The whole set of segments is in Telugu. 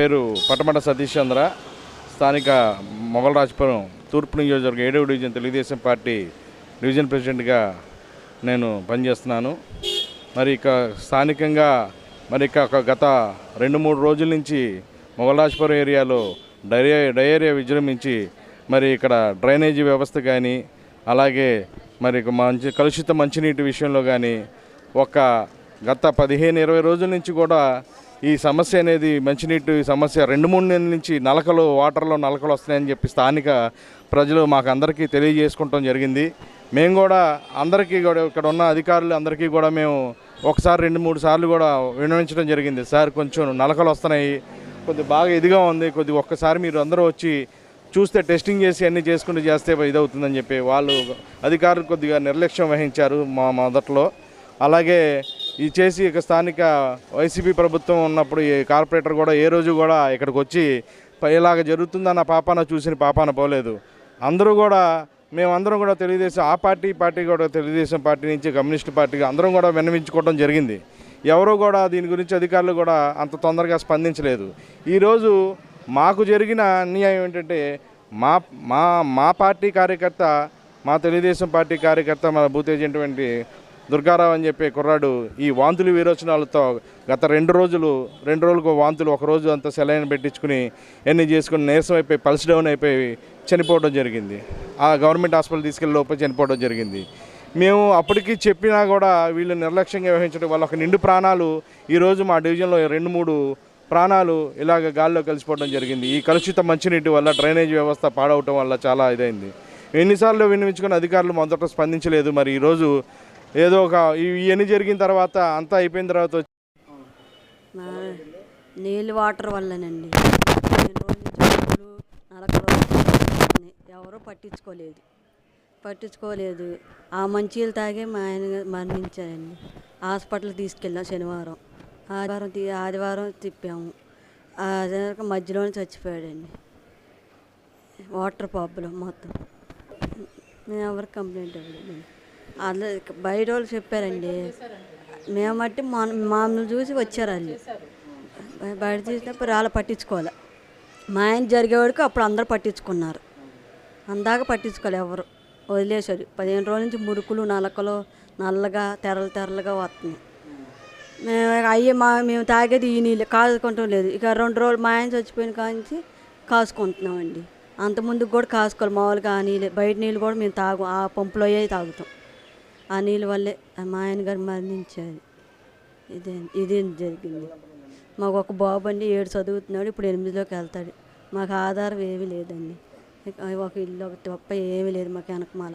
పేరు పటమట సతీష్ చంద్ర, స్థానిక మొగలరాజపురం తూర్పు నియోజకవర్గం 7వ డివిజన్ తెలుగుదేశం పార్టీ డివిజన్ ప్రెసిడెంట్గా నేను పనిచేస్తున్నాను. మరి ఇక స్థానికంగా గత 2-3 రోజుల నుంచి మొగలరాజపురం ఏరియాలో డయేరియా విజృంభించి మరి ఇక్కడ డ్రైనేజీ వ్యవస్థ కానీ, అలాగే మరి కలుషిత మంచినీటి విషయంలో కానీ గత 15-20 రోజుల నుంచి కూడా ఈ సమస్య అనేది, మంచినీటి సమస్య 2-3 నెలల నుంచి వాటర్లో నలకలు వస్తున్నాయని చెప్పి స్థానిక ప్రజలు మాకు అందరికీ తెలియజేసుకుంటాం జరిగింది. మేము కూడా అందరికీ కూడా ఇక్కడ ఉన్న అధికారులు అందరికీ కూడా మేము 2-3 సార్లు కూడా విన్నవించడం జరిగింది. సార్, కొంచెం నలకలు వస్తున్నాయి, కొద్దిగా బాగా ఇదిగా ఉంది, కొద్దిగా ఒక్కసారి మీరు అందరూ వచ్చి చూస్తే టెస్టింగ్ చేసి అన్నీ చేసుకుంటూ చేస్తే ఇదవుతుందని చెప్పి వాళ్ళు అధికారులు కొద్దిగా నిర్లక్ష్యం వహించారు మా మొదట్లో. అలాగే ఈ చేసి ఇక స్థానిక వైసీపీ ప్రభుత్వం ఉన్నప్పుడు ఈ కార్పొరేటర్ కూడా ఏ రోజు కూడా ఇక్కడికి వచ్చి ఇలాగ జరుగుతుందన్న చూసిన పాపాన పోలేదు. మేమందరం కూడా తెలుగుదేశం పార్టీ కూడా తెలుగుదేశం పార్టీ నుంచి కమ్యూనిస్ట్ పార్టీగా అందరం కూడా విన్నవించుకోవడం జరిగింది. ఎవరో కూడా దీని గురించి అధికారులు కూడా అంత తొందరగా స్పందించలేదు. ఈరోజు మాకు జరిగిన అన్యాయం ఏంటంటే మా పార్టీ కార్యకర్త, మా తెలుగుదేశం పార్టీ కార్యకర్త, మన బూత్ ఏజెంట్ దుర్గారావు అని చెప్పే కుర్రాడు ఈ వాంతులు విరోచనాలతో గత 2 రోజులకు వాంతులు, ఒకరోజు అంతా సెలైన్ పెట్టించుకుని ఎన్ని చేసుకుని నీరసం అయిపోయి పల్స్ డౌన్ అయిపోయి చనిపోవడం జరిగింది. ఆ గవర్నమెంట్ హాస్పిటల్ తీసుకెళ్ళి లోపల చనిపోవడం జరిగింది. మేము అప్పటికి చెప్పినా కూడా వీళ్ళు నిర్లక్ష్యంగా వహించడం వల్ల ఒక నిండు ప్రాణాలు ఈరోజు మా డివిజన్లో 2-3 ప్రాణాలు ఇలాగ గాల్లో కలిసిపోవడం జరిగింది. ఈ కలుషిత మంచినీటి వల్ల డ్రైనేజ్ వ్యవస్థ పాడవటం వల్ల చాలా ఇదైంది. ఎన్నిసార్లు విన్నవించుకుని అధికారులు మొదట స్పందించలేదు. మరి ఈరోజు ఏదో ఇవన్నీ జరిగిన తర్వాత అంతా అయిపోయిన తర్వాత నీళ్ళు వాటర్ వల్లనండి ఎవరూ పట్టించుకోలేదు. ఆ మంచినీళ్ళు తాగే మా ఆయన మరణించారండి. హాస్పిటల్కి తీసుకెళ్ళాం శనివారం, ఆదివారం తిప్పాము. మధ్యలోనే చచ్చిపోయాడండి. వాటర్ ప్రాబ్లం మొత్తం. మేము ఎవరికి కంప్లైంట్ ఇవ్వలేదు. అలా బయట వాళ్ళు చెప్పారండి. మేమట్టి మమ్మల్ని చూసి వచ్చారు వాళ్ళు. బయట చూసినప్పుడు వాళ్ళు పట్టించుకోవాలి. మా ఆయన జరిగేవాడికి అప్పుడు అందరూ పట్టించుకున్నారు. అందాక పట్టించుకోవాలి, ఎవరు వదిలేశారు. 15 రోజుల నుంచి మురుకులు, నలకలు, నల్లగా తెరలుగా వస్తున్నాయి. మేము తాగేది ఈ నీళ్ళు కాసుకుంటాం లేదు. ఇక 2 రోజులు మా ఆయన చచ్చిపోయిన కాంచి కాసుకుంటున్నామండి. అంతకుముందుకు కూడా కాసుకోవాలి మామూలుగా. ఆ నీళ్ళు, బయట నీళ్ళు కూడా మేము తాగు, ఆ పంపులో తాగుతాం. ఆ నీళ్ళ వల్లే మా ఆయన గారు మరణించారు. ఇదేం జరిగింది. మాకు ఒక బాబు అండి, 7 చదువుతున్నాడు, ఇప్పుడు 8లోకి వెళ్తాడు. మాకు ఆధారం ఏమీ లేదండి. ఒక ఇల్లు, ఒక తప్ప ఏమీ లేదు మాకు వెనకమాల.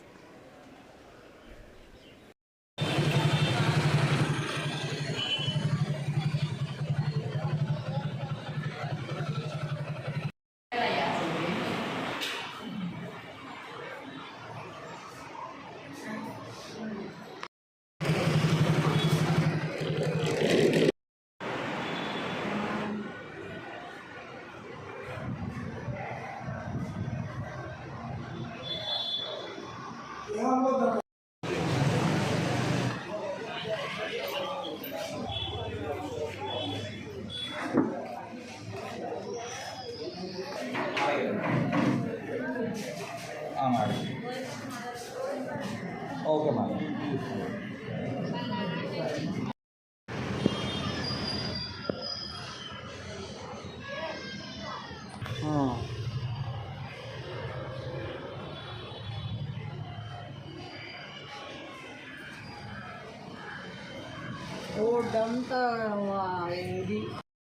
Okay madam. రోడ్డంతా ఇది